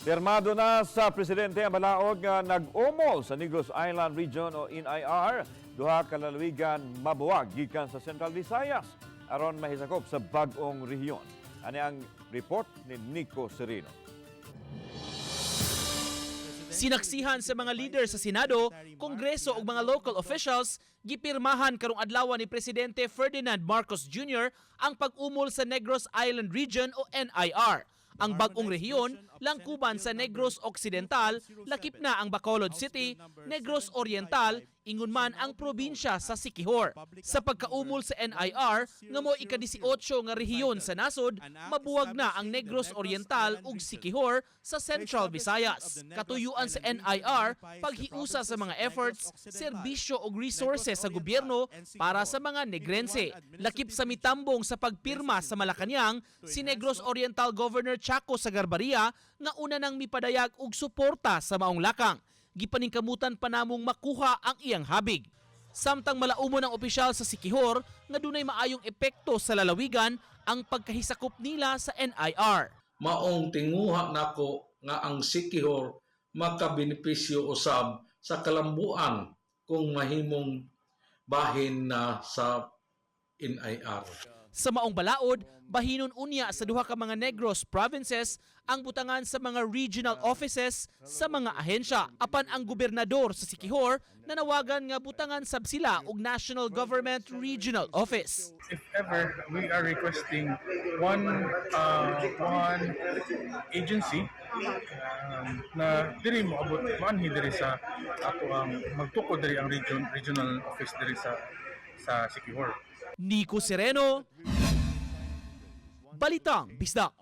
Pirmado na sa presidente ang balaod nga nag-umol sa Negros Island Region o NIR. Duha ka lalawigan mabuwag gikan sa Central Visayas aron mahisakop sa bag-ong rehiyon. Ani ang report ni Nico Sereno. Sinaksihan sa mga leader sa Senado, Kongreso ug mga local officials, gipirmahan karong adlaw ni Presidente Ferdinand Marcos Jr. ang pag-umol sa Negros Island Region o NIR. Ang bag-ong rehiyon, langkuban sa Negros Occidental, lakip na ang Bacolod City, Negros Oriental, ingon man ang probinsya sa Siquijor. Sa pagkaumol sa NIR, nga mo ika-18 nga rehiyon sa nasod, mabuwag na ang Negros Oriental ug Siquijor sa Central Visayas. Katuyuan sa NIR, paghiusa sa mga efforts, serbisyo ug resources sa gobyerno para sa mga Negrense. Lakip sa mitambong sa pagpirma sa Malacañang, si Negros Oriental Governor Chaco Sagarbaria nga una nang mipadayag og suporta sa maong lakang. Gipaningkamutan pa namong makuha ang iyang habig. Samtang malaumon ang opisyal sa Siquijor nga dunay maayong epekto sa lalawigan ang pagkahisakop nila sa NIR. Maong tinguha nako nga ang Siquijor makabenepisyo usab sa kalambuan kung mahimong bahin na sa NIR. Sa maong balaod, bahinon unya sa duha ka mga Negros provinces ang butangan sa mga regional offices sa mga ahensya. Apan ang gobernador sa Siquijor nanawagan nga butangan sab sila og National Government Regional Office. If ever we are requesting one agency na diri mo abot manhi diri sa ato ang magtukod diri ang regional office diri sa Siquijor. Nico Sereno, Balitang Bisdak.